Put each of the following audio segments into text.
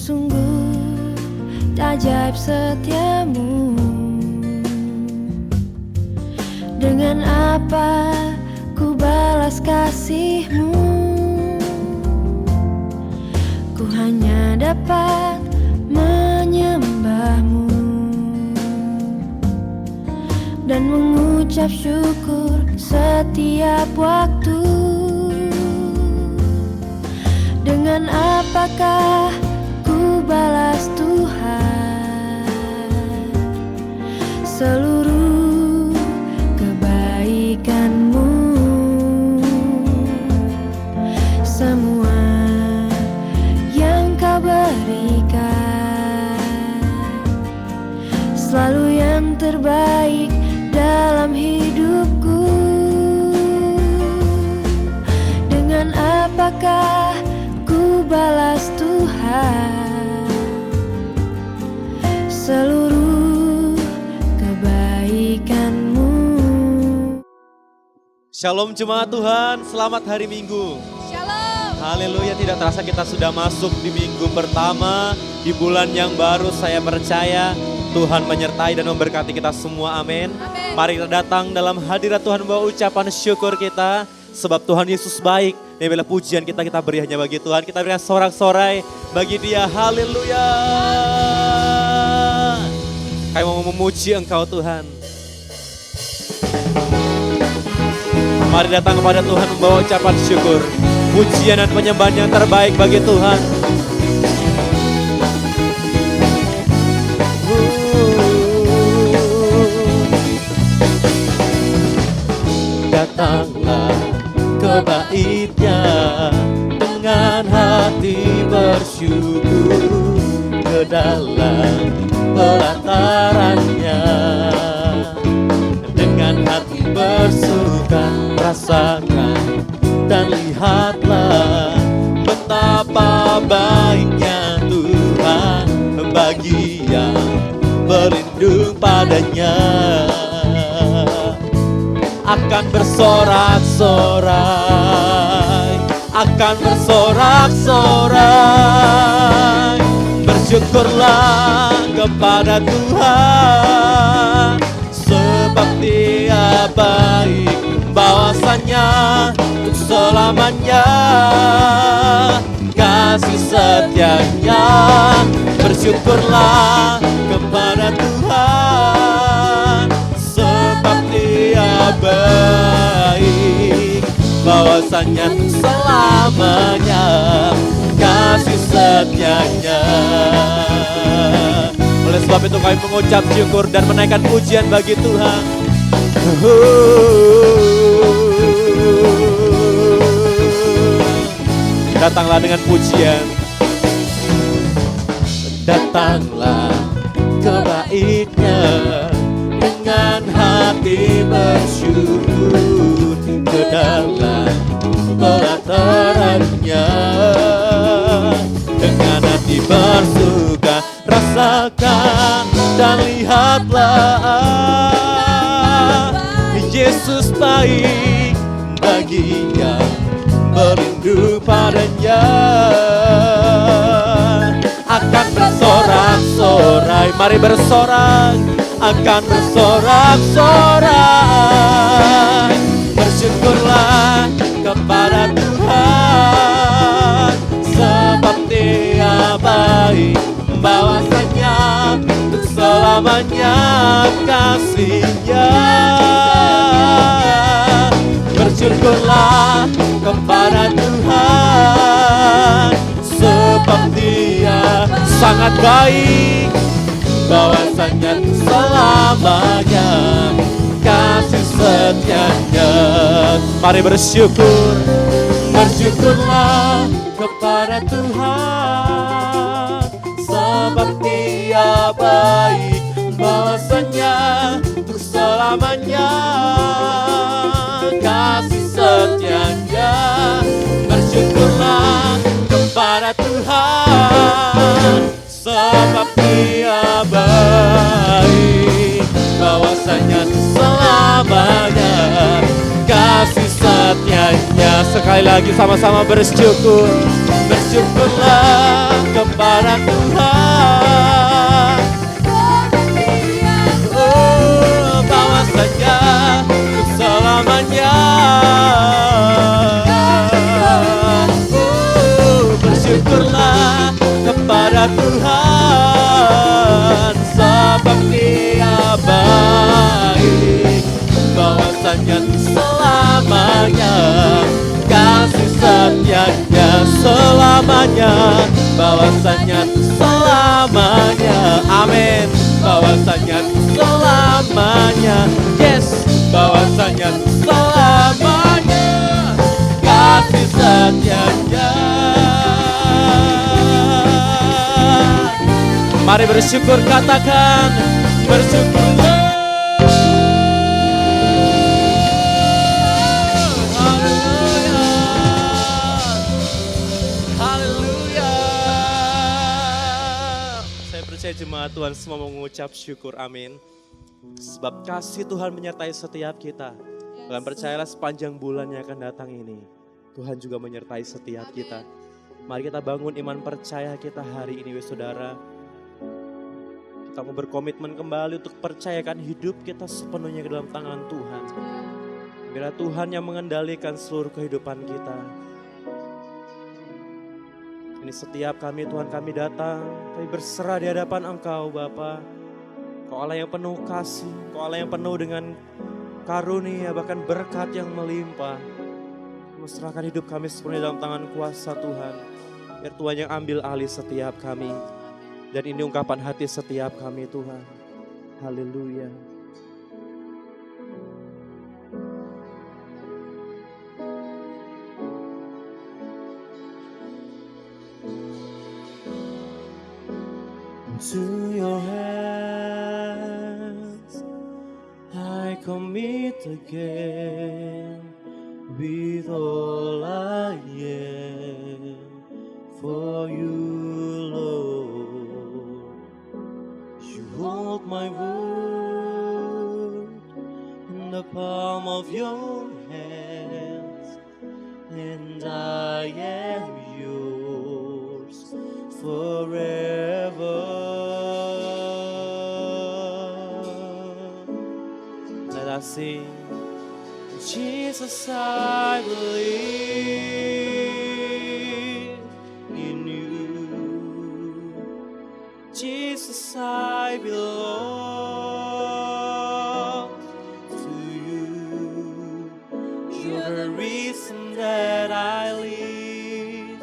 Sungguh ajaib setiamu. Dengan apa ku balas kasihmu? Ku hanya dapat menyembahmu dan mengucap syukur setiap waktu. Dengan apakah ku balas Tuhan seluruh kebaikan-Mu? Semua yang Kau berikan selalu yang terbaik dalam hidupku. Dengan apakah ku balas Tuhan seluruh kebaikan-Mu? Shalom jemaat Tuhan, selamat hari Minggu. Shalom. Haleluya, tidak terasa kita sudah masuk di minggu pertama, di bulan yang baru. Saya percaya Tuhan menyertai dan memberkati kita semua, amin. Mari kita datang dalam hadirat Tuhan bawa ucapan syukur kita, sebab Tuhan Yesus baik. Dan bila pujian kita beri hanya bagi Tuhan, kita berikan sorak-sorai bagi Dia, haleluya. Kami mau memuji Engkau Tuhan. Mari datang kepada Tuhan membawa ucapan syukur, pujian dan penyembahan yang terbaik bagi Tuhan. Datanglah ke bait-Nya dengan hati bersyukur, ke dalam pelataran-Nya dengan hati bersuka. Rasakan dan lihatlah betapa baiknya Tuhan bagi yang berlindung padanya. Akan bersorak-sorai, akan bersorak-sorai. Bersyukurlah kepada Tuhan, sebab Dia baik, bahwasanya untuk selamanya kasih setianya. Bersyukurlah kepada Tuhan, sebab Dia baik, bahwasanya untuk selamanya kasih setianya. Oleh sebab itu kami mengucap syukur dan menaikkan pujian bagi Tuhan. Datanglah dengan pujian, datanglah ke bait-Nya dengan hati bersyukur, ke dalam pelataran-Nya dengan hati bersuka. Rasakan dan lihatlah, Yesus baik bagi yang berlindung padanya. Akan bersorak-sorai, mari bersorak, akan bersorak-sorai. Bersyukurlah kepada Tuhan, sebab Dia baik, bahwasanya untuk selamanya kasih-Nya. Bersyukurlah kepada Tuhan, sebab Dia sangat baik, bahwasanya selamanya kasih setia-Nya. Mari bersyukur, bersyukurlah kepada Tuhan, sebab Dia baik, bahwasanya untuk selamanya kasih setia-Nya. Bersyukurlah kepada Tuhan, sebab Dia baik, bahwasanya selamanya kasih setia-Nya. Sekali lagi sama-sama bersyukur, bersyukurlah kepada Tuhan, bersyukurlah kepada Tuhan, sebab Dia baik, bahwasanya selamanya kasih setianya selamanya, bahwasanya selamanya, amin, bahwasanya selamanya, yes, bahwasanya selamanya kasih setianya. Mari bersyukur, katakan bersyukurlah. Saya jemaat Tuhan semua mengucap syukur, amin. Sebab kasih Tuhan menyertai setiap kita. Dan percayalah sepanjang bulan yang akan datang ini, Tuhan juga menyertai setiap kita. Mari kita bangun iman percaya kita hari ini, saudara. Kita mau berkomitmen kembali untuk percayakan hidup kita sepenuhnya ke dalam tangan Tuhan. Biar Tuhan yang mengendalikan seluruh kehidupan kita. Ini setiap kami, Tuhan, kami datang, kami berserah di hadapan Engkau, Bapa. Kau Allah yang penuh kasih, Kau Allah yang penuh dengan karunia, bahkan berkat yang melimpah. Kami serahkan hidup kami sepenuhnya dalam tangan kuasa Tuhan. Biar Tuhan yang ambil alih setiap kami. Dan ini ungkapan hati setiap kami, Tuhan. Haleluya. To your hands I commit again, with all I am for you, Lord. You hold my wound in the palm of your hands, and I am yours forever. Let us sing. Jesus, I believe in you. Jesus, I belong to you. You're the reason that I live,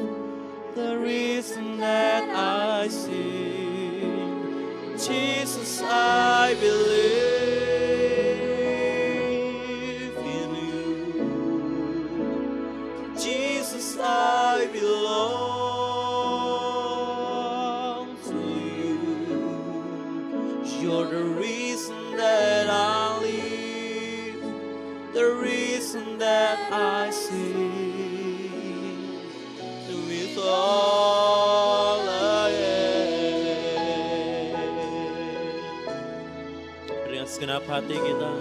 the reason that I sing. Jesus, I believe. I belong to you. You're the reason that I live, the reason that I sing, with all I am. Dengan segenap hati kita,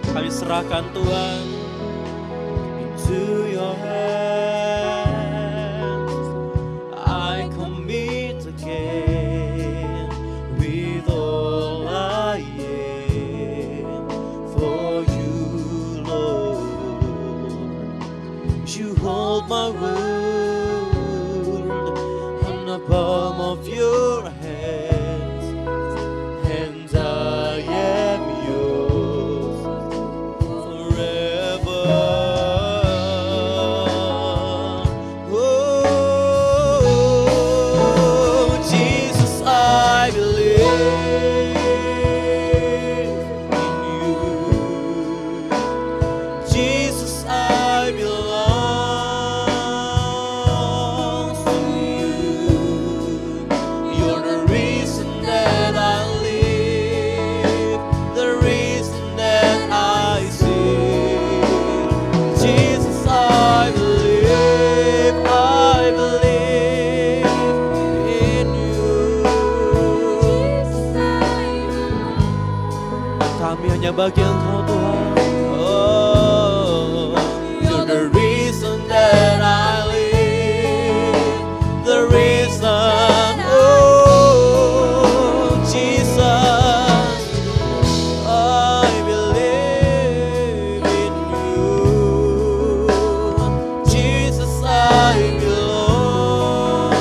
kami serahkan Tuhan into your hands. My wound on the palm of your hands, and I am yours forever. Oh, Jesus, I believe in you. Jesus, I belong. Bagi Engkau Tuhan, oh, you're the reason that I live, the reason, oh, Jesus, I believe in you, Jesus, I belong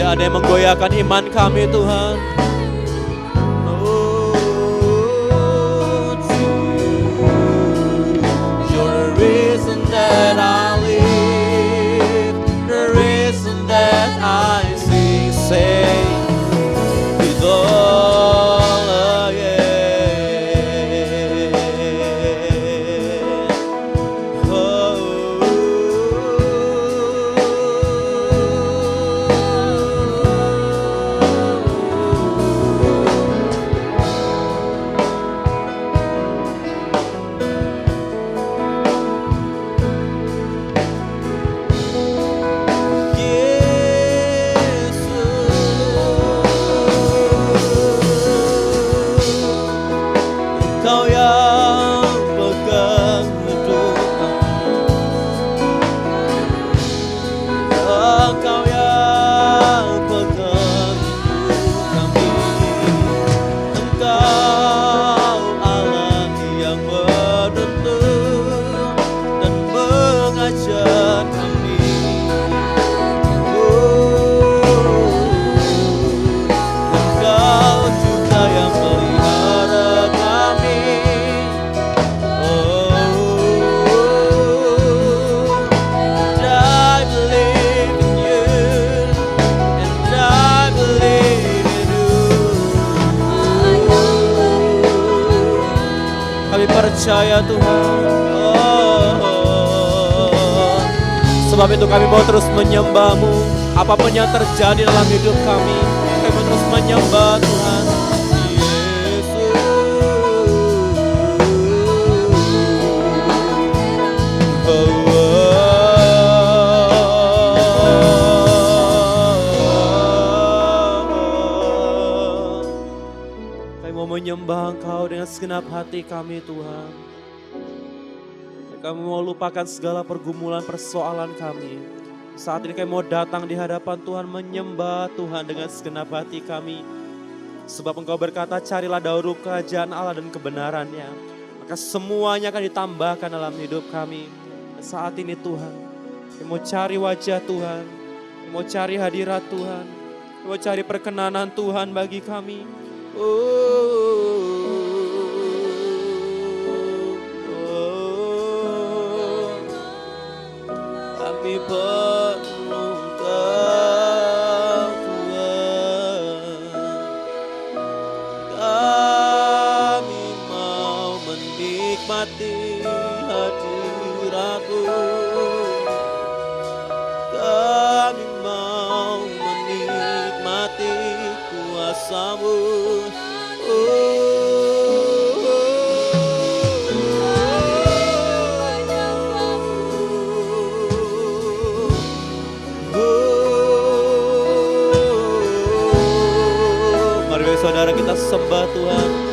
Tidak ada yang menggoyahkan iman kami Tuhan. You're the reason that I live, the reason that I sing, say, with all again. Engkau yang pegang hidup kami, Engkau yang pegang hidup kami, Engkau Allah yang menuntun dan mengajar kami. Engkau juga yang melihara kami. Kami percaya Tuhan. Sebab itu kami mau terus menyembah-Mu. Apapun yang terjadi dalam hidup kami, kami mau terus menyembah Tuhan. Kami mau menyembah Engkau dengan segenap hati kami Tuhan. Kami mau lupakan segala pergumulan persoalan kami. Saat ini kami mau datang di hadapan Tuhan, menyembah Tuhan dengan segenap hati kami. Sebab Engkau berkata, carilah dahulu kerajaan Allah dan kebenarannya, maka semuanya akan ditambahkan dalam hidup kami. Saat ini Tuhan, kami mau cari wajah Tuhan, kami mau cari hadirat Tuhan, kami mau cari perkenanan Tuhan bagi kami. Kami perlu Engkau Tuhan, kami mau menikmati hadirat-Mu, kami mau menikmati kuasa-Mu. Mari saudara kita sembah Tuhan.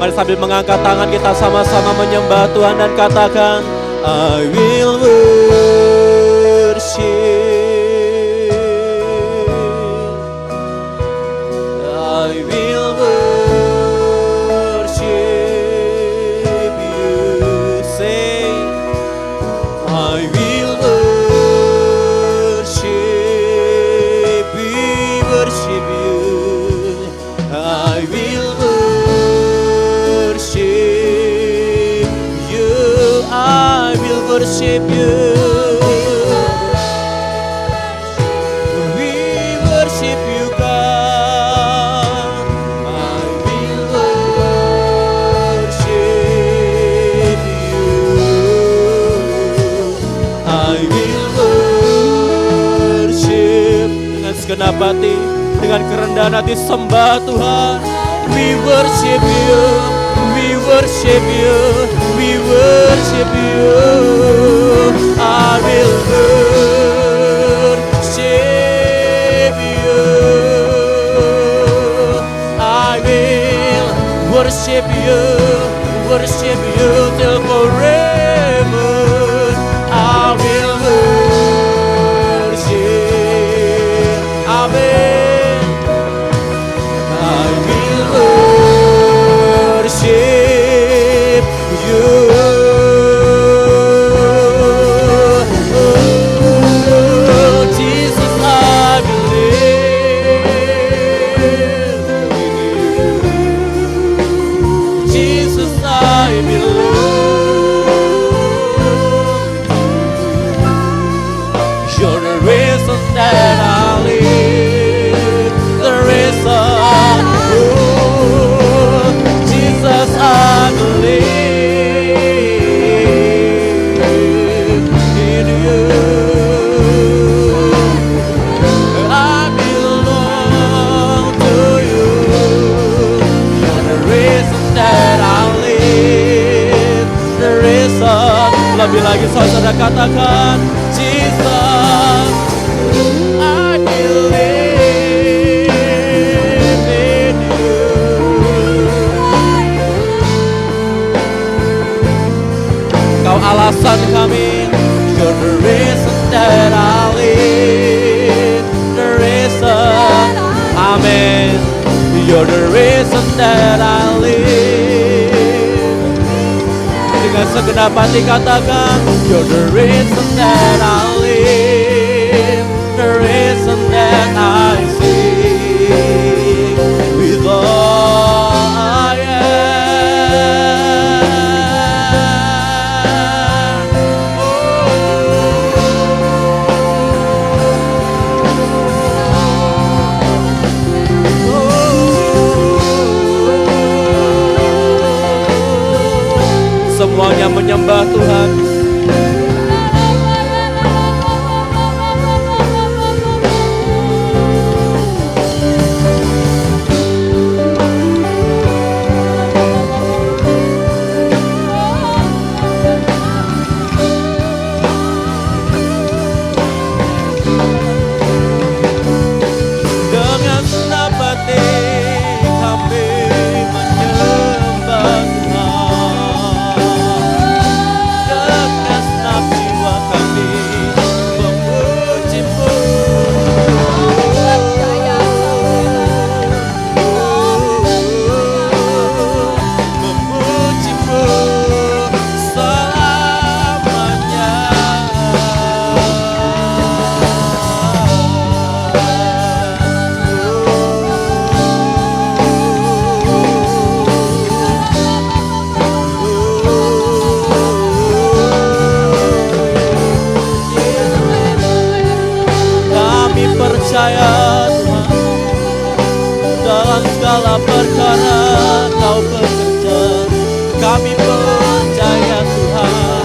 Mari sambil mengangkat tangan kita sama-sama menyembah Tuhan dan katakan, I will worship, I will worship you. Say, I will worship, we worship you. I will I will worship you. We worship you, God. I will worship you. I will worship. Dengan segenap hati, dengan kerendahan hati sembah Tuhan. We worship you. We worship you, we worship you. I will worship you. I will worship you till forever. I will worship. Amen. that I live, the reason, Jesus, I believe in you. I belong to you. You're the reason that I live, the reason. Lebih lagi saudara katakan, Jesus, I believe in you. Kau alasan kami, you're the reason that I live, the reason, amen. You're the reason that I live. Dengan segenap hati katakan, you're the reason that I live, the reason that I sing with all I am. Semuanya menyembah Tuhan. Dengan senang hati kami menyembah Tuhan. Dengan senang jiwa kami memuji-Mu. Memuji-Mu selamanya. Kami percaya Tuhan, dalam segala perkara Kau bekerja. Kami percaya Tuhan.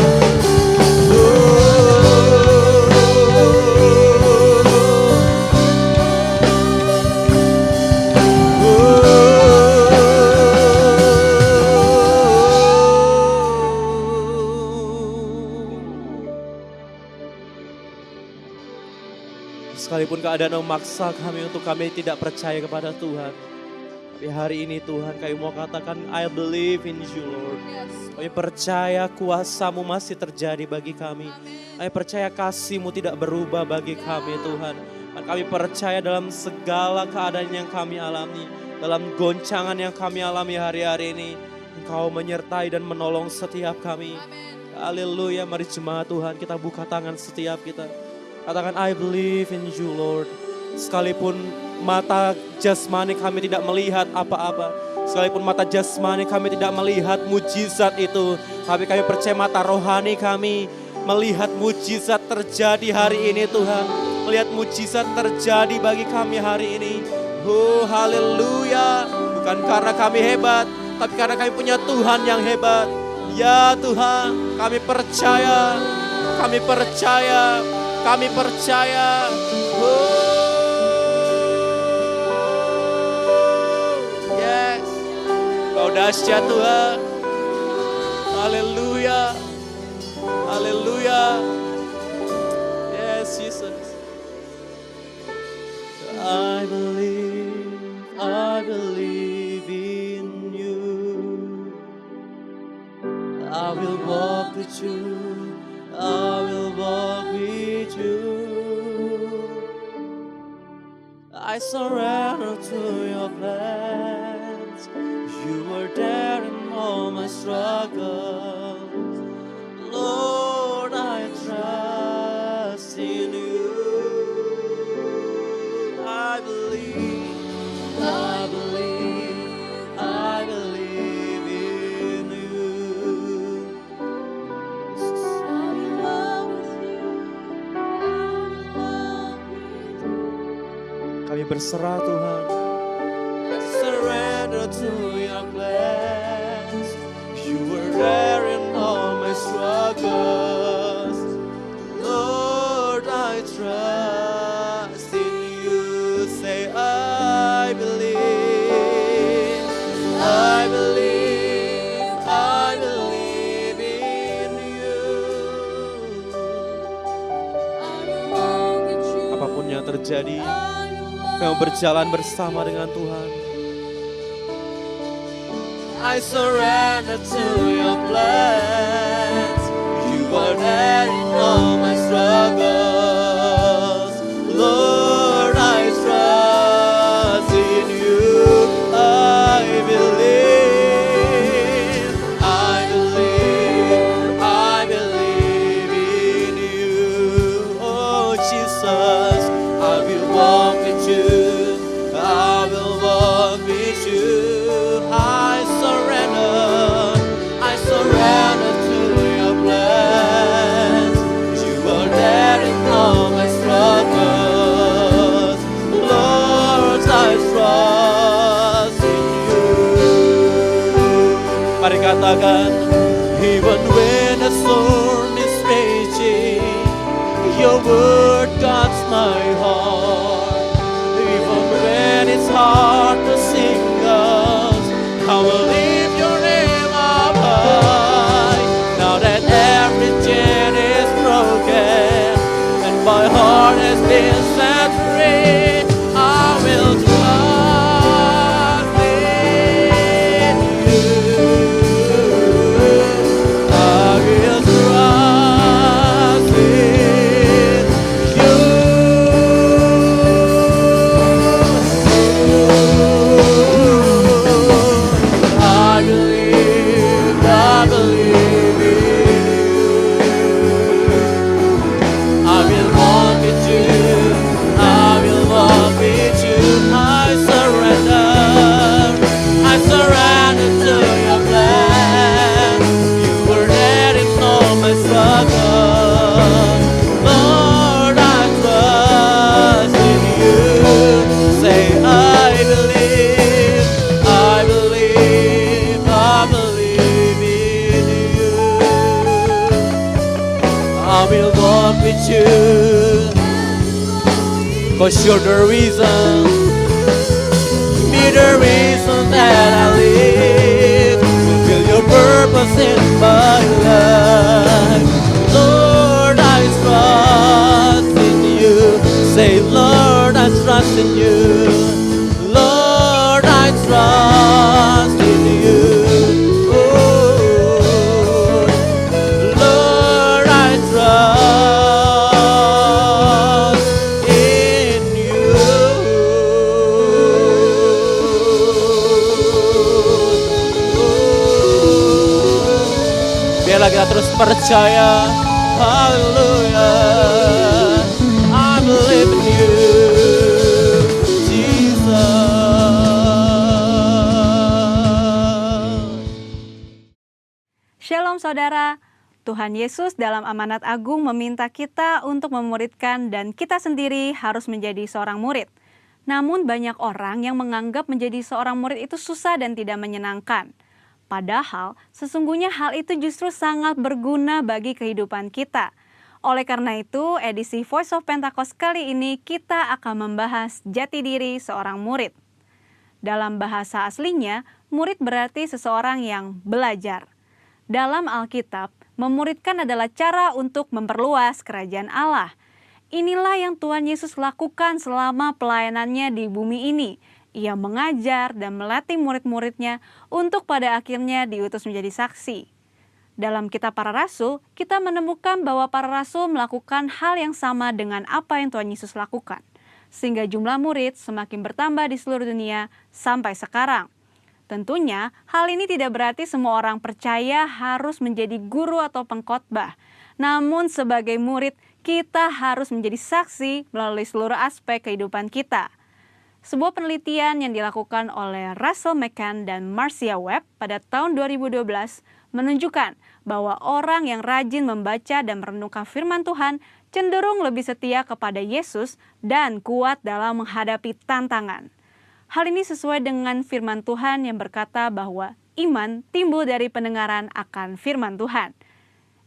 Sekalipun keadaan memaksa kami untuk kami tidak percaya kepada Tuhan, tapi hari ini Tuhan kami mau katakan I believe in you Lord. Kami percaya kuasa-Mu masih terjadi bagi kami. Kami percaya kasih-Mu tidak berubah bagi kami Tuhan. Dan kami percaya dalam segala keadaan yang kami alami, dalam goncangan yang kami alami hari-hari ini, Engkau menyertai dan menolong setiap kami. Haleluya, mari jemaat Tuhan kita buka tangan setiap kita. Katakan I believe in you Lord. Sekalipun mata jasmani kami tidak melihat apa-apa, sekalipun mata jasmani kami tidak melihat mujizat itu, tapi kami percaya mata rohani kami melihat mujizat terjadi hari ini Tuhan. Melihat mujizat terjadi bagi kami hari ini. Oh haleluya. Bukan karena kami hebat, tapi karena kami punya Tuhan yang hebat. Ya Tuhan, kami percaya, kami percaya, kami percaya. Yes, Kau dahsyat Tuhan. Haleluya, haleluya. Yes, Jesus. I believe in you. I will walk with you. I will walk with you. I surrender to your plans. You were there in all my struggles. Lord, I trust in you. I believe, I believe, I believe in you. I belong with you. I belong with Kami berserah Tuhan. I surrender to your plans. You were there in all my struggles. Lord, I trust in you. Say, I believe, I believe, I believe in you. Apapun yang terjadi, kami berjalan bersama dengan Tuhan. I surrender to your plans. You are there in all my struggles. Lord, I trust in you. I believe, I believe, I believe in you. Oh Jesus, I will walk with you. I will walk with you. I surrender to your plans. You are there in all my struggles. Lord, I trust in you. Mari katakan, even when the storm is raging, your word guards my heart. Even when it's hard to sing us, I will lift your name up high. Now that every chain is broken and my heart has been set free, I will trust in you. I will trust in you. I believe in you. I will walk with you. I will walk with you. I surrender to your plan. You were there in all my struggles. Lord, I trust in you. Say, I believe, I believe, I believe in you. I will walk with you, 'cause you're the reason, be the reason that I live, fulfill your purpose in my life. Lord, I trust in you. Say, Lord, I trust in you. Lord, I trust in you. Oh, Lord, I trust in you. Biarlah kita terus percaya. Hallelujah. I believe in you, Jesus. Shalom saudara, Tuhan Yesus dalam amanat agung meminta kita untuk memuridkan dan kita sendiri harus menjadi seorang murid. Namun banyak orang yang menganggap menjadi seorang murid itu susah dan tidak menyenangkan. Padahal sesungguhnya hal itu justru sangat berguna bagi kehidupan kita. Oleh karena itu, edisi Voice of Pentecost kali ini kita akan membahas jati diri seorang murid. Dalam bahasa aslinya, murid berarti seseorang yang belajar. Dalam Alkitab, memuridkan adalah cara untuk memperluas kerajaan Allah. Inilah yang Tuhan Yesus lakukan selama pelayanannya di bumi ini. Ia mengajar dan melatih murid-muridnya untuk pada akhirnya diutus menjadi saksi. Dalam kitab para rasul, kita menemukan bahwa para rasul melakukan hal yang sama dengan apa yang Tuhan Yesus lakukan. Sehingga jumlah murid semakin bertambah di seluruh dunia sampai sekarang. Tentunya, hal ini tidak berarti semua orang percaya harus menjadi guru atau pengkhotbah. Namun sebagai murid, kita harus menjadi saksi melalui seluruh aspek kehidupan kita. Sebuah penelitian yang dilakukan oleh Russell McCann dan Marcia Webb pada tahun 2012 menunjukkan bahwa orang yang rajin membaca dan merenungkan firman Tuhan cenderung lebih setia kepada Yesus dan kuat dalam menghadapi tantangan. Hal ini sesuai dengan firman Tuhan yang berkata bahwa iman timbul dari pendengaran akan firman Tuhan.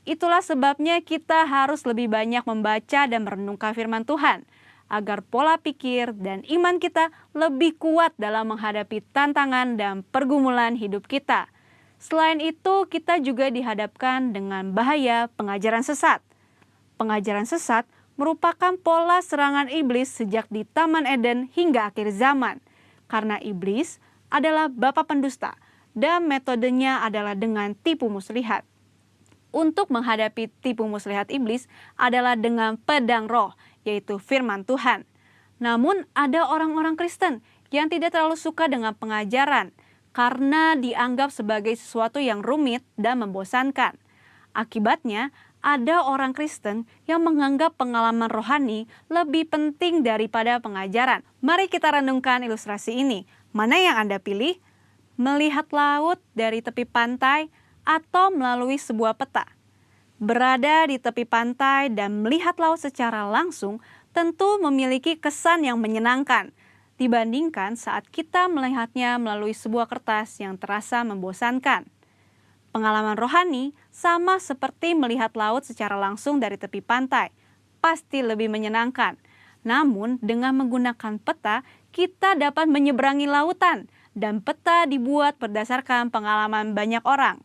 Itulah sebabnya kita harus lebih banyak membaca dan merenungkan firman Tuhan, agar pola pikir dan iman kita lebih kuat dalam menghadapi tantangan dan pergumulan hidup kita. Selain itu, kita juga dihadapkan dengan bahaya pengajaran sesat. Pengajaran sesat merupakan pola serangan iblis sejak di Taman Eden hingga akhir zaman. Karena iblis adalah bapa pendusta dan metodenya adalah dengan tipu muslihat. Untuk menghadapi tipu muslihat iblis adalah dengan pedang roh, yaitu firman Tuhan. Namun ada orang-orang Kristen yang tidak terlalu suka dengan pengajaran karena dianggap sebagai sesuatu yang rumit dan membosankan. Akibatnya, ada orang Kristen yang menganggap pengalaman rohani lebih penting daripada pengajaran. Mari kita renungkan ilustrasi ini. Mana yang Anda pilih? Melihat laut dari tepi pantai atau melalui sebuah peta? Berada di tepi pantai dan melihat laut secara langsung tentu memiliki kesan yang menyenangkan dibandingkan saat kita melihatnya melalui sebuah kertas yang terasa membosankan. Pengalaman rohani sama seperti melihat laut secara langsung dari tepi pantai, pasti lebih menyenangkan. Namun dengan menggunakan peta, kita dapat menyeberangi lautan dan peta dibuat berdasarkan pengalaman banyak orang.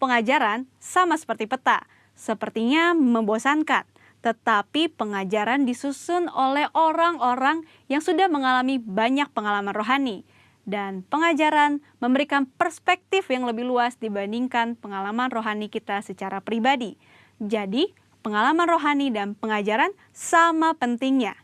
Pengajaran sama seperti peta, sepertinya membosankan, tetapi pengajaran disusun oleh orang-orang yang sudah mengalami banyak pengalaman rohani. Dan pengajaran memberikan perspektif yang lebih luas dibandingkan pengalaman rohani kita secara pribadi. Jadi, pengalaman rohani dan pengajaran sama pentingnya.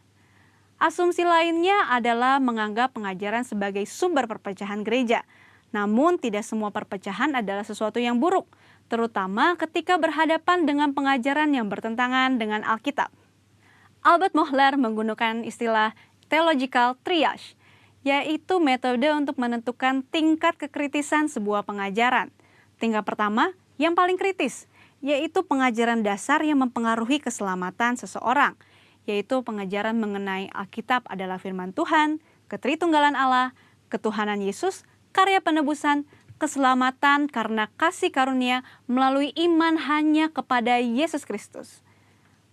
Asumsi lainnya adalah menganggap pengajaran sebagai sumber perpecahan gereja. Namun tidak semua perpecahan adalah sesuatu yang buruk, terutama ketika berhadapan dengan pengajaran yang bertentangan dengan Alkitab. Albert Mohler menggunakan istilah theological triage, yaitu metode untuk menentukan tingkat kekritisan sebuah pengajaran. Tingkat pertama, yang paling kritis, yaitu pengajaran dasar yang mempengaruhi keselamatan seseorang, yaitu pengajaran mengenai Alkitab adalah firman Tuhan, ketritunggalan Allah, ketuhanan Yesus, karya penebusan, keselamatan karena kasih karunia melalui iman hanya kepada Yesus Kristus.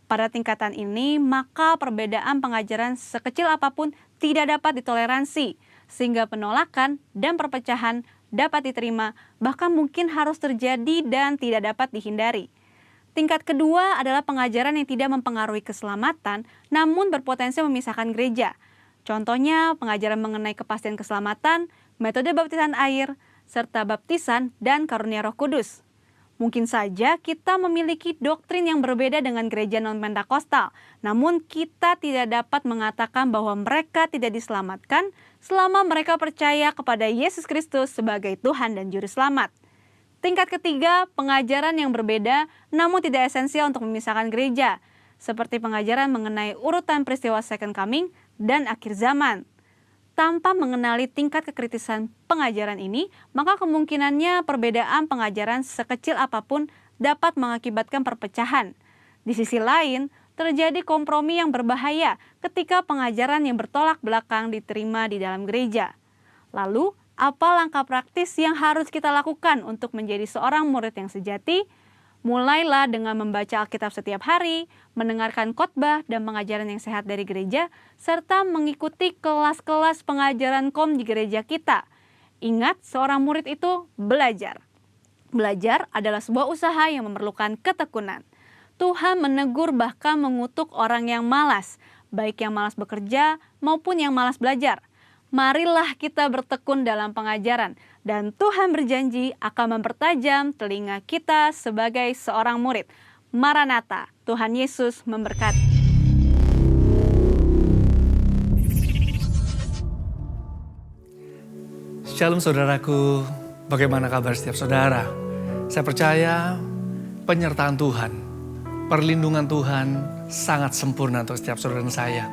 Pada tingkatan ini, maka perbedaan pengajaran sekecil apapun tidak dapat ditoleransi, sehingga penolakan dan perpecahan dapat diterima, bahkan mungkin harus terjadi dan tidak dapat dihindari. Tingkat kedua adalah pengajaran yang tidak mempengaruhi keselamatan, namun berpotensi memisahkan gereja. Contohnya, pengajaran mengenai kepastian keselamatan, metode baptisan air, serta baptisan dan karunia Roh Kudus. Mungkin saja kita memiliki doktrin yang berbeda dengan gereja non-Pentakosta, namun kita tidak dapat mengatakan bahwa mereka tidak diselamatkan selama mereka percaya kepada Yesus Kristus sebagai Tuhan dan Juru Selamat. Tingkat ketiga, pengajaran yang berbeda namun tidak esensial untuk memisahkan gereja, seperti pengajaran mengenai urutan peristiwa Second Coming dan akhir zaman. Tanpa mengenali tingkat kekritisan pengajaran ini, maka kemungkinannya perbedaan pengajaran sekecil apapun dapat mengakibatkan perpecahan. Di sisi lain, terjadi kompromi yang berbahaya ketika pengajaran yang bertolak belakang diterima di dalam gereja. Lalu, apa langkah praktis yang harus kita lakukan untuk menjadi seorang murid yang sejati? Mulailah dengan membaca Alkitab setiap hari, mendengarkan khotbah dan pengajaran yang sehat dari gereja, serta mengikuti kelas-kelas pengajaran KOM di gereja kita. Ingat, seorang murid itu belajar. Belajar adalah sebuah usaha yang memerlukan ketekunan. Tuhan menegur bahkan mengutuk orang yang malas, baik yang malas bekerja maupun yang malas belajar. Marilah kita bertekun dalam pengajaran, dan Tuhan berjanji akan mempertajam telinga kita sebagai seorang murid. Maranatha, Tuhan Yesus memberkati. Shalom saudaraku, bagaimana kabar setiap saudara? Saya percaya penyertaan Tuhan, perlindungan Tuhan sangat sempurna untuk setiap saudara saya.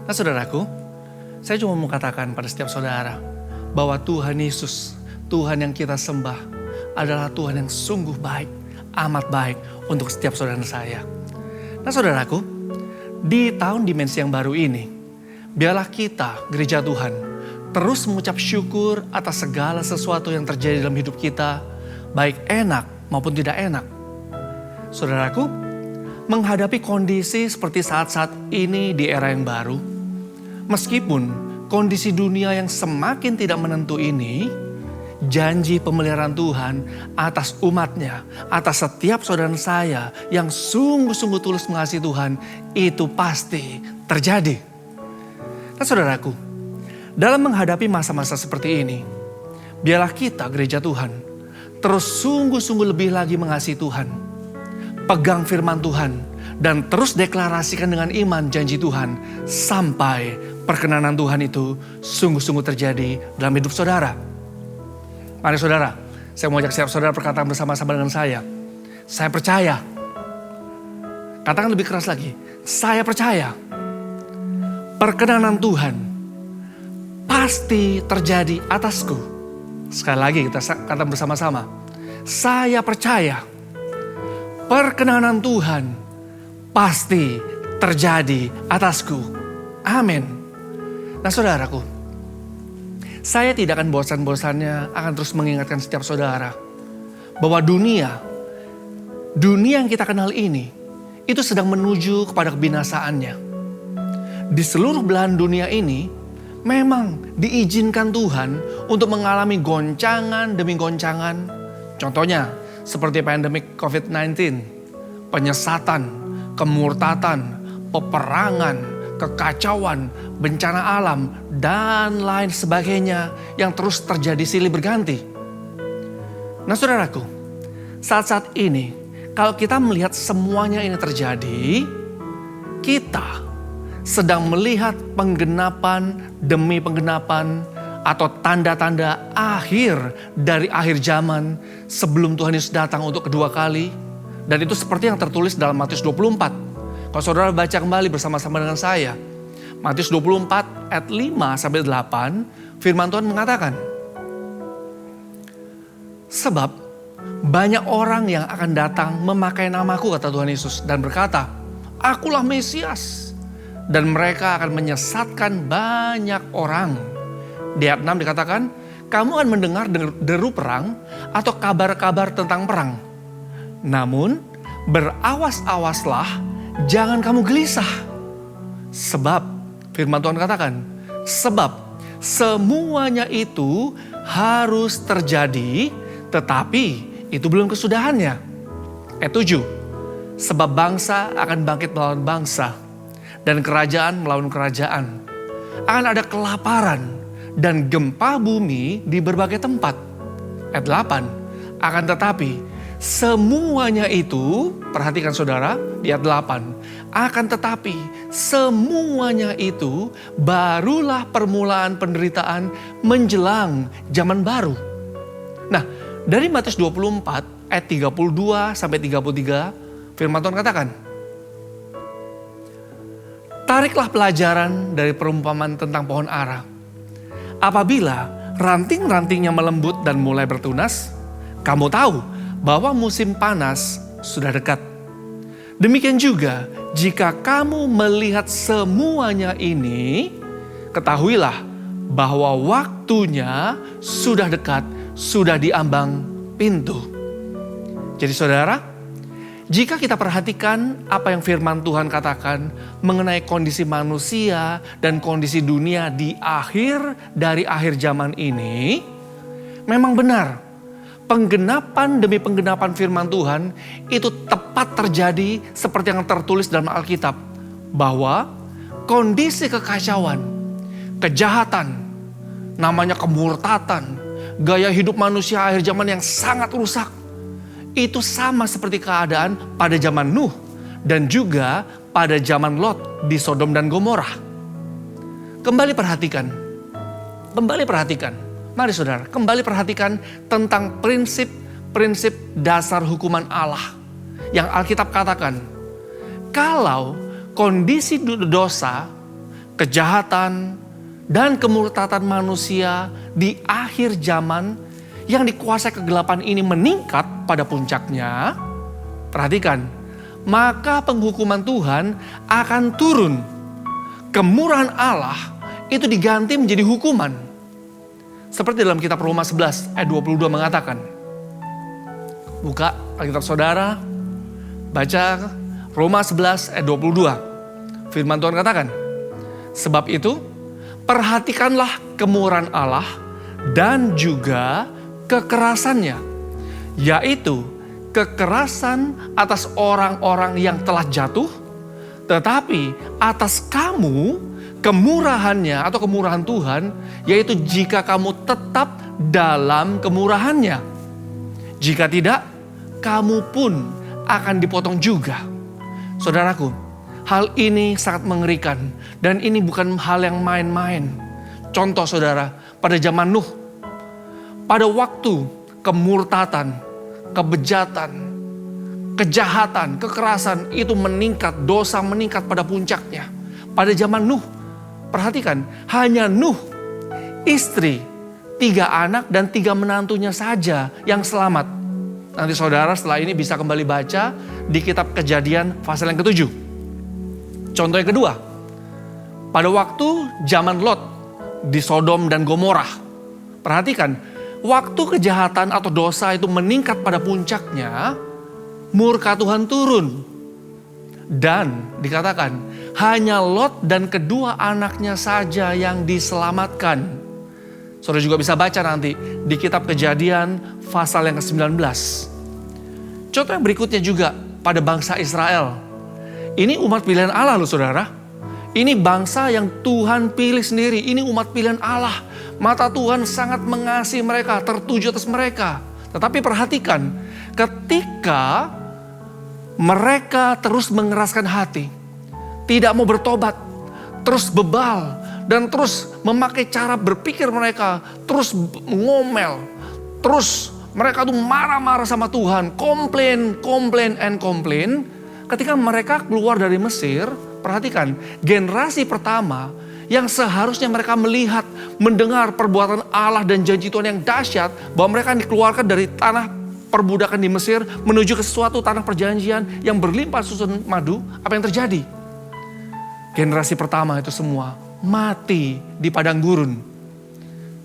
Nah saudaraku, saya cuma mau katakan pada setiap saudara bahwa Tuhan Yesus, Tuhan yang kita sembah adalah Tuhan yang sungguh baik, amat baik untuk setiap saudara saya. Nah saudaraku, di tahun dimensi yang baru ini, biarlah kita, gereja Tuhan, terus mengucap syukur atas segala sesuatu yang terjadi dalam hidup kita, baik enak maupun tidak enak. Saudaraku, menghadapi kondisi seperti saat-saat ini di era yang baru, meskipun kondisi dunia yang semakin tidak menentu ini, janji pemeliharaan Tuhan atas umatnya, atas setiap saudara saya yang sungguh-sungguh tulus mengasihi Tuhan, itu pasti terjadi. Nah saudaraku, dalam menghadapi masa-masa seperti ini, biarlah kita gereja Tuhan terus sungguh-sungguh lebih lagi mengasihi Tuhan. Pegang firman Tuhan dan terus deklarasikan dengan iman janji Tuhan sampai perkenanan Tuhan itu sungguh-sungguh terjadi dalam hidup saudara. Mari saudara, saya mau ajak setiap saudara perkataan bersama-sama dengan saya. Saya percaya. Katakan lebih keras lagi. Saya percaya. Perkenanan Tuhan pasti terjadi atasku. Sekali lagi kita katakan bersama-sama. Saya percaya. Perkenanan Tuhan pasti terjadi atasku. Amin. Nah saudaraku, saya tidak akan bosan-bosannya akan terus mengingatkan setiap saudara bahwa dunia yang kita kenal ini itu sedang menuju kepada kebinasaannya. Di seluruh belahan dunia ini memang diizinkan Tuhan untuk mengalami goncangan demi goncangan. Contohnya seperti pandemik COVID-19, penyesatan, kemurtatan, peperangan, kekacauan, bencana alam, dan lain sebagainya yang terus terjadi silih berganti. Nah saudaraku, saat-saat ini kalau kita melihat semuanya ini terjadi, kita sedang melihat penggenapan demi penggenapan atau tanda-tanda akhir dari akhir zaman sebelum Tuhan Yesus datang untuk kedua kali. Dan itu seperti yang tertulis dalam Matius 24. Kalau saudara baca kembali bersama-sama dengan saya, Matius 24 ayat 5-8, firman Tuhan mengatakan, sebab banyak orang yang akan datang memakai namaku, kata Tuhan Yesus, dan berkata, akulah Mesias. Dan mereka akan menyesatkan banyak orang. Di ayat 6 dikatakan, kamu akan mendengar deru perang atau kabar-kabar tentang perang. Namun berawas-awaslah, jangan kamu gelisah. Sebab, firman Tuhan katakan, sebab semuanya itu harus terjadi, tetapi itu belum kesudahannya. Ayat 7, sebab bangsa akan bangkit melawan bangsa, dan kerajaan melawan kerajaan. Akan ada kelaparan dan gempa bumi di berbagai tempat. Ayat 8, akan tetapi semuanya itu, perhatikan saudara di ayat 8, akan tetapi semuanya itu barulah permulaan penderitaan menjelang zaman baru. Nah, dari Matius 24 ayat 32-33 firman Tuhan katakan, tariklah pelajaran dari perumpamaan tentang pohon ara. Apabila ranting-rantingnya melembut dan mulai bertunas, kamu tahu bahwa musim panas sudah dekat. Demikian juga jika kamu melihat semuanya ini, ketahuilah bahwa waktunya sudah dekat, sudah diambang pintu. Jadi saudara, jika kita perhatikan apa yang firman Tuhan katakan mengenai kondisi manusia dan kondisi dunia di akhir dari akhir zaman ini, memang benar. Penggenapan demi penggenapan firman Tuhan itu tepat terjadi seperti yang tertulis dalam Alkitab. Bahwa kondisi kekacauan, kejahatan, namanya kemurtatan, gaya hidup manusia akhir zaman yang sangat rusak. Itu sama seperti keadaan pada zaman Nuh dan juga pada zaman Lot di Sodom dan Gomora. Kembali perhatikan. Mari saudara, kembali perhatikan tentang prinsip dasar hukuman Allah. Yang Alkitab katakan, kalau kondisi dosa, kejahatan, dan kemurtatan manusia di akhir zaman yang dikuasai kegelapan ini meningkat pada puncaknya, perhatikan, maka penghukuman Tuhan akan turun. Kemurahan Allah itu diganti menjadi hukuman. Seperti dalam kitab Roma 11 ayat 22 mengatakan. Buka Alkitab saudara, baca Roma 11 ayat 22. Firman Tuhan katakan, sebab itu perhatikanlah kemurahan Allah dan juga kekerasannya, yaitu kekerasan atas orang-orang yang telah jatuh, tetapi atas kamu kemurahannya atau kemurahan Tuhan, yaitu jika kamu tetap dalam kemurahannya. Jika tidak, kamu pun akan dipotong juga. Saudaraku, hal ini sangat mengerikan dan ini bukan hal yang main-main. Contoh saudara, pada zaman Nuh, pada waktu kemurtatan, kebejatan, kejahatan, kekerasan itu meningkat, dosa meningkat pada puncaknya. Pada zaman Nuh, perhatikan, hanya Nuh, istri, 3 anak dan 3 menantunya saja yang selamat. Nanti saudara setelah ini bisa kembali baca di kitab Kejadian pasal yang ke-7. Contoh yang kedua, pada waktu zaman Lot di Sodom dan Gomorrah. Perhatikan, waktu kejahatan atau dosa itu meningkat pada puncaknya, murka Tuhan turun. Dan dikatakan, hanya Lot dan kedua anaknya saja yang diselamatkan. Saudara juga bisa baca nanti di kitab Kejadian pasal yang ke-19. Contoh yang berikutnya juga pada bangsa Israel. Ini umat pilihan Allah loh saudara. Ini bangsa yang Tuhan pilih sendiri. Ini umat pilihan Allah. Mata Tuhan sangat mengasihi mereka, tertuju atas mereka. Tetapi perhatikan, ketika mereka terus mengeraskan hati, tidak mau bertobat, terus bebal, dan terus memakai cara berpikir mereka, terus ngomel, terus mereka tuh marah-marah sama Tuhan, komplain. Ketika mereka keluar dari Mesir, perhatikan, generasi pertama yang seharusnya mereka melihat, mendengar perbuatan Allah dan janji Tuhan yang dahsyat, bahwa mereka dikeluarkan dari tanah perbudakan di Mesir menuju ke suatu tanah perjanjian yang berlimpah susu dan madu. Apa yang terjadi? Generasi pertama itu semua mati di padang gurun.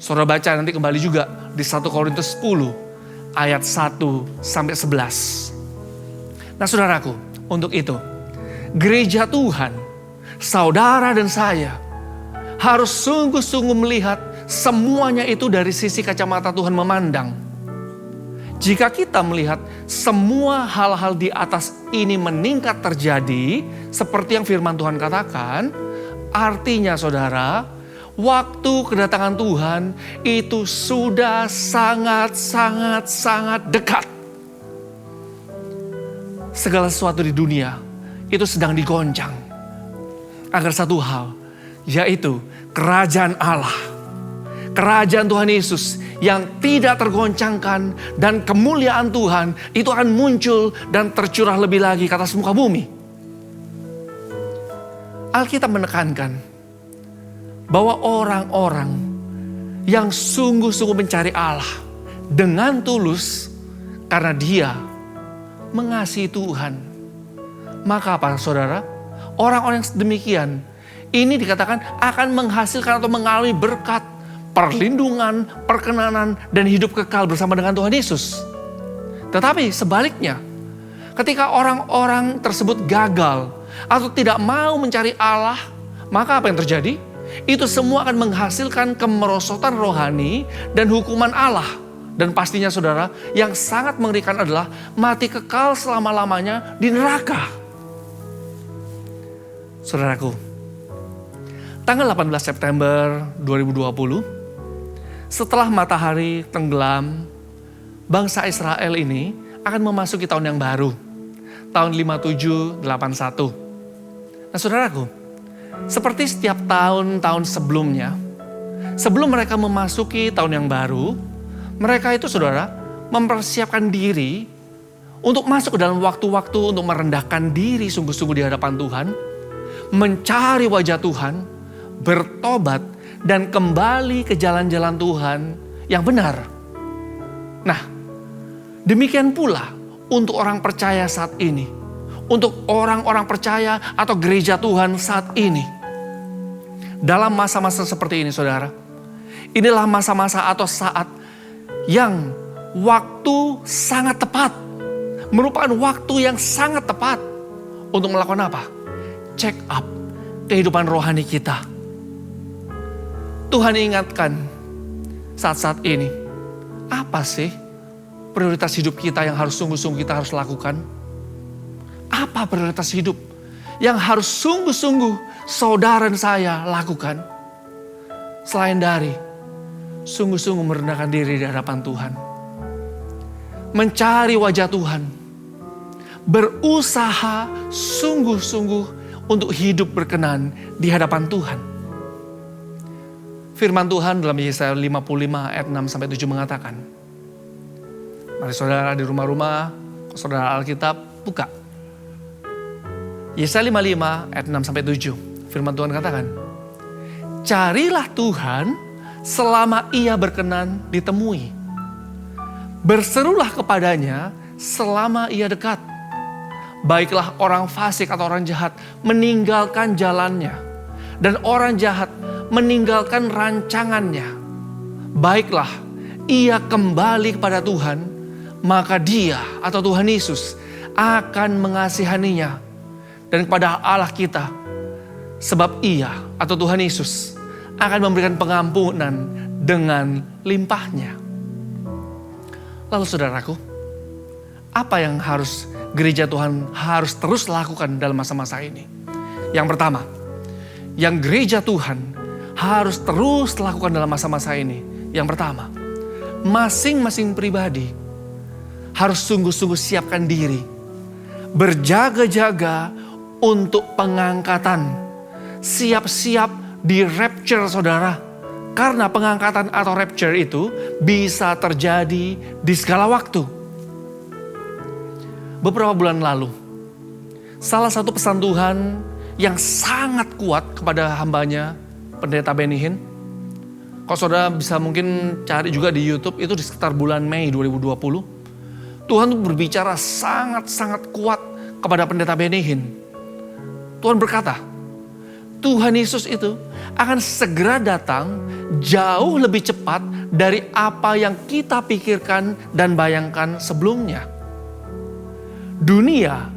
Saudara baca nanti kembali juga di 1 Korintus 10 ayat 1 sampai 11. Nah saudaraku, untuk itu gereja Tuhan, saudara dan saya harus sungguh-sungguh melihat semuanya itu dari sisi kacamata Tuhan memandang. Jika kita melihat semua hal-hal di atas ini meningkat terjadi, seperti yang firman Tuhan katakan, artinya saudara, waktu kedatangan Tuhan itu sudah sangat dekat. Segala sesuatu di dunia itu sedang digoncang agar satu hal, yaitu kerajaan Allah, kerajaan Tuhan Yesus yang tidak tergoncangkan, dan kemuliaan Tuhan itu akan muncul dan tercurah lebih lagi ke atas muka bumi. Alkitab menekankan bahwa orang-orang yang sungguh-sungguh mencari Allah dengan tulus karena dia mengasihi Tuhan. Maka apa saudara? Orang-orang yang demikian ini dikatakan akan menghasilkan atau mengalami berkat, perlindungan, perkenanan, dan hidup kekal bersama dengan Tuhan Yesus. Tetapi sebaliknya, ketika orang-orang tersebut gagal atau tidak mau mencari Allah, maka apa yang terjadi? Itu semua akan menghasilkan kemerosotan rohani dan hukuman Allah. Dan pastinya saudara, yang sangat mengerikan adalah mati kekal selama-lamanya di neraka. Saudaraku, tanggal 18 September 2020, setelah matahari tenggelam, bangsa Israel ini akan memasuki tahun yang baru, tahun 5781. Nah saudaraku, seperti setiap tahun-tahun sebelumnya, sebelum mereka memasuki tahun yang baru, mereka itu saudara mempersiapkan diri untuk masuk ke dalam waktu-waktu untuk merendahkan diri sungguh-sungguh di hadapan Tuhan, mencari wajah Tuhan, bertobat, dan kembali ke jalan-jalan Tuhan yang benar. Nah, demikian pula untuk orang percaya saat ini, untuk orang-orang percaya atau gereja Tuhan saat ini. Dalam masa-masa seperti ini saudara, inilah masa-masa atau saat yang waktu sangat tepat, merupakan waktu yang sangat tepat untuk melakukan apa? Check up kehidupan rohani kita. Tuhan ingatkan saat-saat ini, apa sih prioritas hidup kita yang harus sungguh-sungguh kita harus lakukan? Apa prioritas hidup yang harus sungguh-sungguh saudara dan saya lakukan? Selain dari sungguh-sungguh merendahkan diri di hadapan Tuhan. Mencari wajah Tuhan. Berusaha sungguh-sungguh untuk hidup berkenan di hadapan Tuhan. Firman Tuhan dalam Yesaya 55 ayat 6-7 mengatakan, mari saudara di rumah-rumah, saudara Alkitab, buka. Yesaya 55 ayat 6-7, firman Tuhan katakan, carilah Tuhan selama ia berkenan ditemui. Berserulah kepadanya selama ia dekat. Baiklah orang fasik atau orang jahat meninggalkan jalannya. Dan orang jahat meninggalkan rancangannya. Baiklah ia kembali kepada Tuhan, maka dia atau Tuhan Yesus akan mengasihaninya. Dan kepada Allah kita, sebab ia atau Tuhan Yesus akan memberikan pengampunan dengan limpahnya. Lalu saudaraku, apa yang harus gereja Tuhan harus terus lakukan dalam masa-masa ini? Yang pertama, yang gereja Tuhan harus terus lakukan dalam masa-masa ini. Yang pertama, masing-masing pribadi harus sungguh-sungguh siapkan diri, berjaga-jaga untuk pengangkatan, siap-siap di rapture saudara. Karena pengangkatan atau rapture itu bisa terjadi di segala waktu. Beberapa bulan lalu, salah satu pesan Tuhan yang sangat kuat kepada hambanya, Pendeta Benny Hinn. Kalau saudara bisa mungkin cari juga di YouTube, itu di sekitar bulan Mei 2020. Tuhan tuh berbicara sangat-sangat kuat kepada Pendeta Benny Hinn. Tuhan berkata, Tuhan Yesus itu akan segera datang jauh lebih cepat dari apa yang kita pikirkan dan bayangkan sebelumnya. Dunia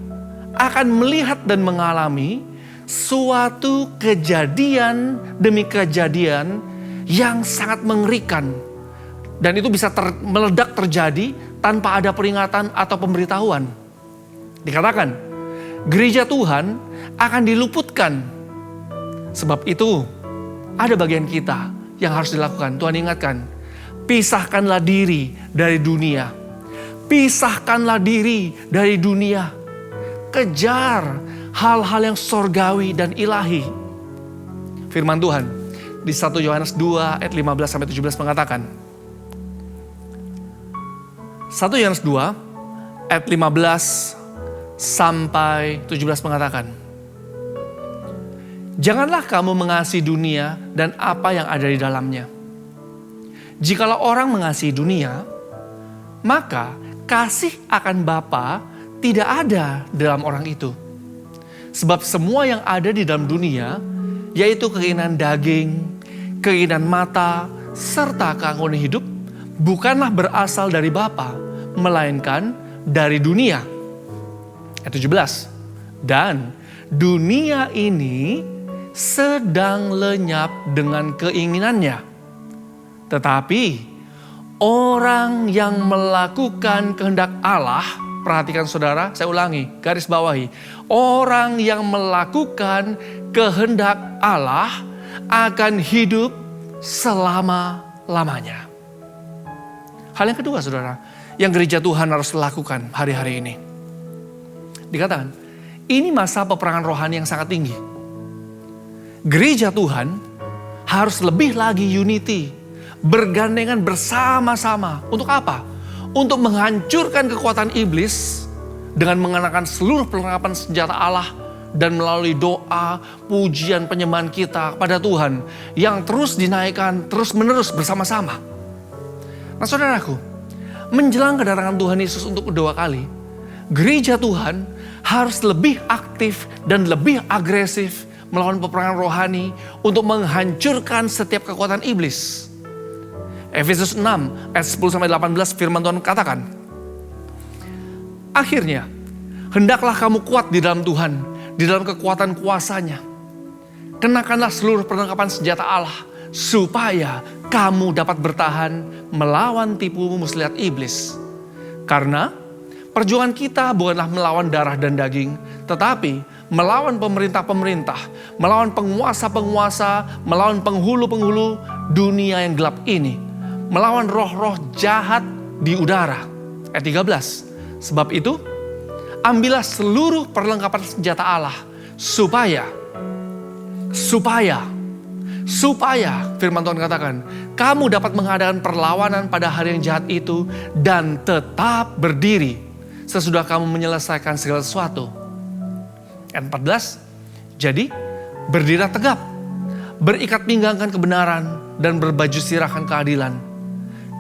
akan melihat dan mengalami suatu kejadian demi kejadian yang sangat mengerikan. Dan itu bisa meledak terjadi tanpa ada peringatan atau pemberitahuan. Dikatakan, gereja Tuhan akan diluputkan. Sebab itu ada bagian kita yang harus dilakukan. Tuhan ingatkan, pisahkanlah diri dari dunia. Pisahkanlah diri dari dunia. Kejar hal-hal yang sorgawi dan ilahi. Firman Tuhan di 1 Yohanes 2 ayat 15-17 mengatakan. 1 Yohanes 2 ayat 15-17 mengatakan. Janganlah kamu mengasihi dunia dan apa yang ada di dalamnya. Jikalau orang mengasihi dunia, maka kasih akan Bapa tidak ada dalam orang itu. Sebab semua yang ada di dalam dunia, yaitu keinginan daging, keinginan mata, serta keangkuhan hidup, bukanlah berasal dari Bapa, melainkan dari dunia. Ayat 17. Dan dunia ini sedang lenyap dengan keinginannya. Tetapi orang yang melakukan kehendak Allah, perhatikan saudara, saya ulangi, garis bawahi. Orang yang melakukan kehendak Allah akan hidup selama-lamanya. Hal yang kedua saudara, yang gereja Tuhan harus lakukan hari-hari ini. Dikatakan, ini masa peperangan rohani yang sangat tinggi. Gereja Tuhan harus lebih lagi unity, bergandengan bersama-sama. Untuk apa? Untuk menghancurkan kekuatan iblis dengan mengenakan seluruh perlengkapan senjata Allah dan melalui doa, pujian, penyembahan kita kepada Tuhan yang terus dinaikkan terus-menerus bersama-sama. Nah saudaraku, menjelang kedatangan Tuhan Yesus untuk kedua kali, gereja Tuhan harus lebih aktif dan lebih agresif melawan peperangan rohani untuk menghancurkan setiap kekuatan iblis. Efesus 6 ayat 10-18 firman Tuhan katakan, akhirnya, hendaklah kamu kuat di dalam Tuhan, di dalam kekuatan kuasa-Nya. Kenakanlah seluruh perlengkapan senjata Allah, supaya kamu dapat bertahan melawan tipu muslihat iblis. Karena perjuangan kita bukanlah melawan darah dan daging, tetapi melawan pemerintah-pemerintah, melawan penguasa-penguasa, melawan penghulu-penghulu dunia yang gelap ini, melawan roh-roh jahat di udara. Ayat 13, sebab itu, ambillah seluruh perlengkapan senjata Allah, supaya firman Tuhan katakan, kamu dapat mengadakan perlawanan pada hari yang jahat itu dan tetap berdiri sesudah kamu menyelesaikan segala sesuatu. Ayat 14, jadi berdirilah tegap, berikat pinggangkan kebenaran dan berbaju sirahkan keadilan.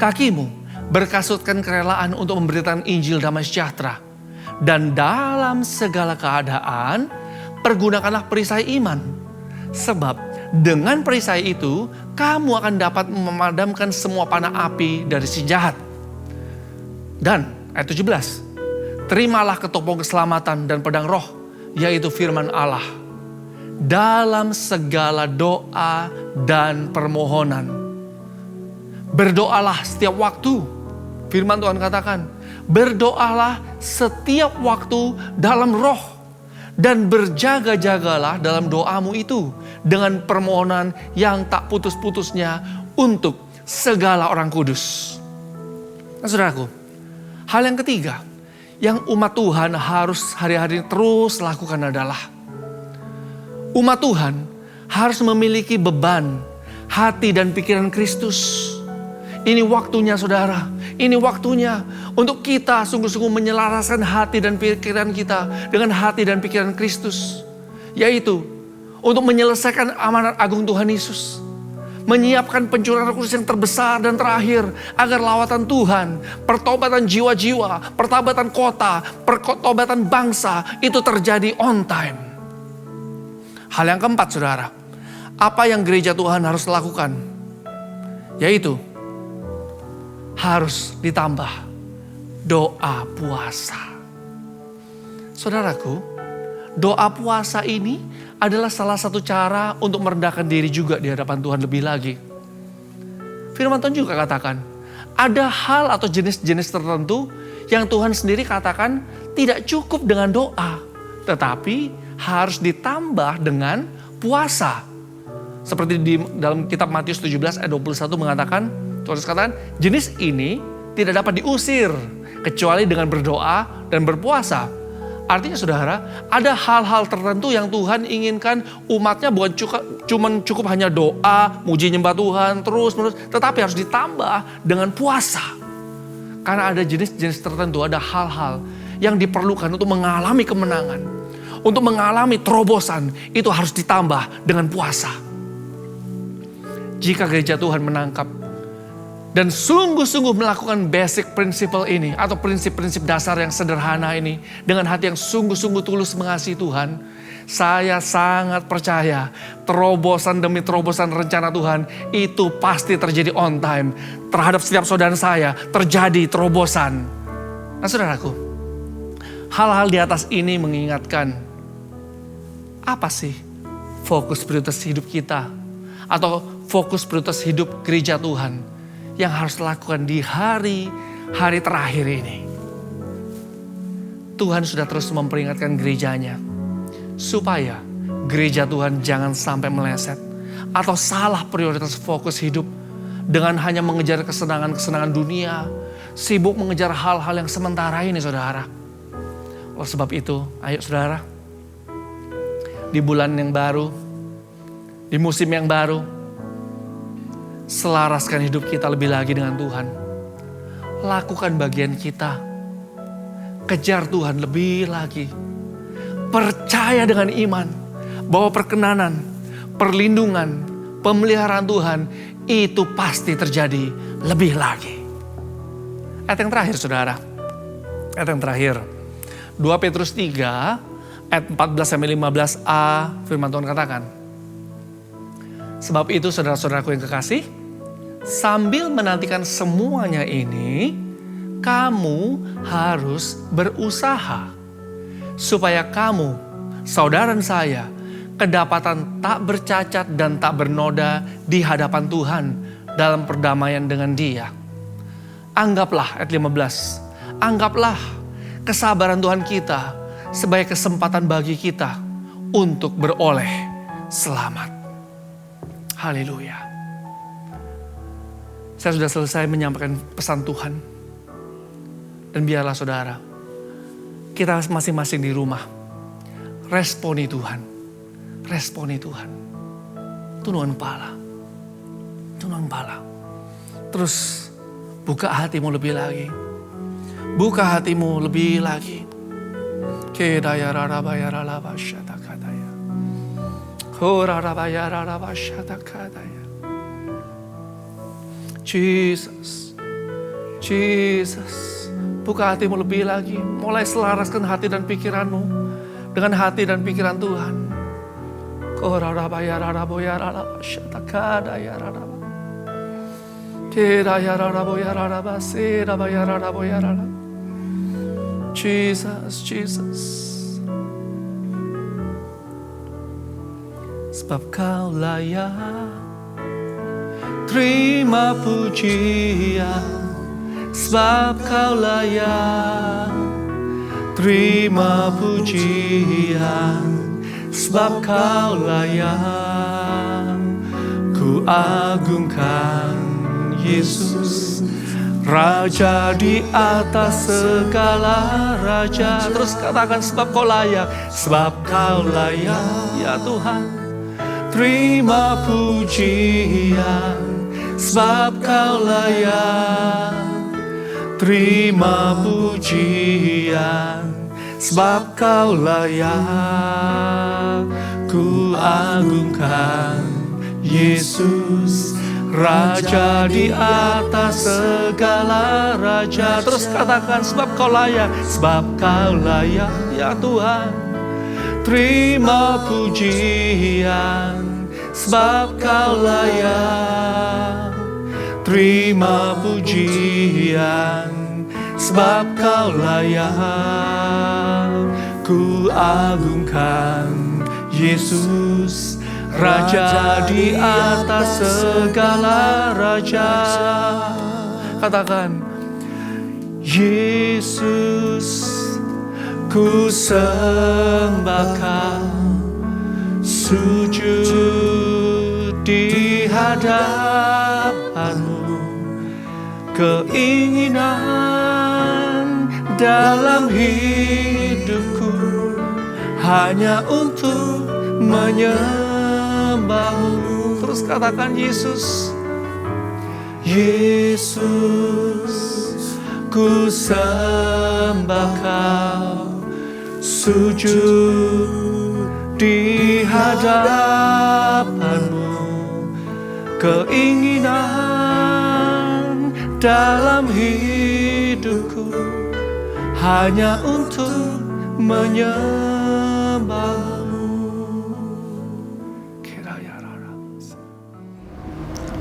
Kakimu berkasutkan kerelaan untuk memberitakan Injil damai sejahtera. Dan dalam segala keadaan, pergunakanlah perisai iman. Sebab dengan perisai itu, kamu akan dapat memadamkan semua panah api dari si jahat. Dan ayat 17, terimalah ketopong keselamatan dan pedang roh, yaitu firman Allah. Dalam segala doa dan permohonan, berdoalah setiap waktu. Firman Tuhan katakan, berdoalah setiap waktu dalam roh, dan berjaga-jagalah dalam doamu itu dengan permohonan yang tak putus-putusnya untuk segala orang kudus. Nah, saudaraku, hal yang ketiga yang umat Tuhan harus hari-hari terus lakukan adalah umat Tuhan harus memiliki beban hati dan pikiran Kristus. Ini waktunya saudara, ini waktunya untuk kita sungguh-sungguh menyelaraskan hati dan pikiran kita dengan hati dan pikiran Kristus. Yaitu untuk menyelesaikan amanat agung Tuhan Yesus. Menyiapkan pencurahan Roh Kudus yang terbesar dan terakhir agar lawatan Tuhan, pertobatan jiwa-jiwa, pertobatan kota, pertobatan bangsa itu terjadi on time. Hal yang keempat saudara, apa yang gereja Tuhan harus lakukan? Yaitu harus ditambah doa puasa. Saudaraku, doa puasa ini adalah salah satu cara untuk merendahkan diri juga di hadapan Tuhan lebih lagi. Firman Tuhan juga katakan, ada hal atau jenis-jenis tertentu yang Tuhan sendiri katakan tidak cukup dengan doa, tetapi harus ditambah dengan puasa. Seperti di dalam kitab Matius 17 ayat 21 mengatakan, Tuhan katakan, jenis ini tidak dapat diusir kecuali dengan berdoa dan berpuasa. Artinya saudara, ada hal-hal tertentu yang Tuhan inginkan umatnya bukan cukup hanya doa, muji nyembah Tuhan terus-menerus, tetapi harus ditambah dengan puasa. Karena ada jenis-jenis tertentu, ada hal-hal yang diperlukan untuk mengalami kemenangan, untuk mengalami terobosan, itu harus ditambah dengan puasa. Jika gereja Tuhan menangkap dan sungguh-sungguh melakukan basic principle ini atau prinsip-prinsip dasar yang sederhana ini dengan hati yang sungguh-sungguh tulus mengasihi Tuhan, saya sangat percaya terobosan demi terobosan rencana Tuhan itu pasti terjadi on time. Terhadap setiap saudara saya terjadi terobosan. Nah saudaraku, hal-hal di atas ini mengingatkan apa sih fokus prioritas hidup kita atau fokus prioritas hidup gereja Tuhan yang harus lakukan di hari-hari terakhir ini. Tuhan sudah terus memperingatkan gerejanya supaya gereja Tuhan jangan sampai meleset atau salah prioritas fokus hidup dengan hanya mengejar kesenangan-kesenangan dunia, sibuk mengejar hal-hal yang sementara ini saudara. Oleh sebab itu, ayo saudara, di bulan yang baru, di musim yang baru, selaraskan hidup kita lebih lagi dengan Tuhan. Lakukan bagian kita. Kejar Tuhan lebih lagi. Percaya dengan iman bahwa perkenanan, perlindungan, pemeliharaan Tuhan itu pasti terjadi lebih lagi. Ayat yang terakhir saudara. Ayat yang terakhir. 2 Petrus 3 ayat 14-15a firman Tuhan katakan. Sebab itu saudara-saudaraku yang kekasih, sambil menantikan semuanya ini, kamu harus berusaha supaya kamu, saudara dan saya, kedapatan tak bercacat dan tak bernoda di hadapan Tuhan dalam perdamaian dengan Dia. Anggaplah ayat 15, anggaplah kesabaran Tuhan kita sebagai kesempatan bagi kita untuk beroleh selamat. Haleluya. Saya sudah selesai menyampaikan pesan Tuhan. Dan biarlah saudara, kita masing-masing di rumah, responi Tuhan. Responi Tuhan. Tundukkan kepala. Tundukkan kepala. Terus buka hatimu lebih lagi. Buka hatimu lebih lagi. Kedaya rarabaya raraba syatakadaya. Horarabaya raraba syatakadaya. Jesus. Jesus. Buka hatimu lebih lagi. Mulai selaraskan hati dan pikiranmu dengan hati dan pikiran Tuhan. Korarabaya raraboya raraba syatakadaya raraba. Kedaya raraboya raraba serabaya raraboya raraba. Jesus, Jesus. Sebab Kau layak terima pujian. Sebab Kau layak terima pujian. Sebab Kau layak, ku agungkan Yesus, Raja di atas segala raja. Terus katakan sebab Kau layak. Sebab Kau layak ya Tuhan, terima pujian. Sebab Kau layak, terima pujian. Sebab Kau layak, ku agungkan Yesus, Raja di atas segala raja. Terus katakan sebab Kau layak. Sebab Kau layak ya Tuhan, terima pujian. Sebab Kau layak, terima pujian. Sebab Kau layak, ku agungkan Yesus, Raja di atas segala raja. Katakan, Yesus, ku sembah Kau, sujud di hadapan-Mu. Keinginan dalam hidupku hanya untuk menyembah-Mu. Terus katakan Yesus, Yesus, ku sembah Kau, sujud di hadapan-Mu. Keinginan dalam hidupku hanya untuk menyembah-Mu.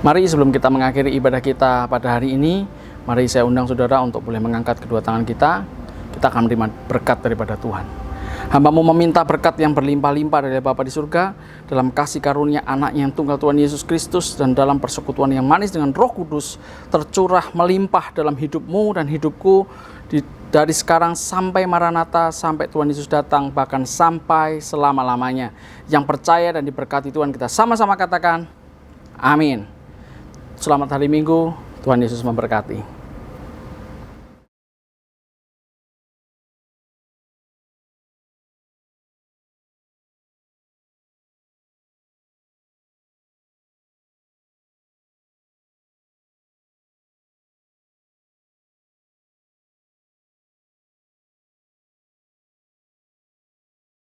Mari sebelum kita mengakhiri ibadah kita pada hari ini, mari saya undang saudara untuk boleh mengangkat kedua tangan kita. Kita akan menerima berkat daripada Tuhan. Hamba-Mu meminta berkat yang berlimpah-limpah dari Bapa di surga, dalam kasih karunia Anaknya yang tunggal Tuhan Yesus Kristus, dan dalam persekutuan yang manis dengan Roh Kudus, tercurah melimpah dalam hidup-Mu dan hidupku, dari sekarang sampai Maranatha, sampai Tuhan Yesus datang, bahkan sampai selama-lamanya. Yang percaya dan diberkati Tuhan, kita sama-sama katakan, amin. Selamat hari Minggu, Tuhan Yesus memberkati.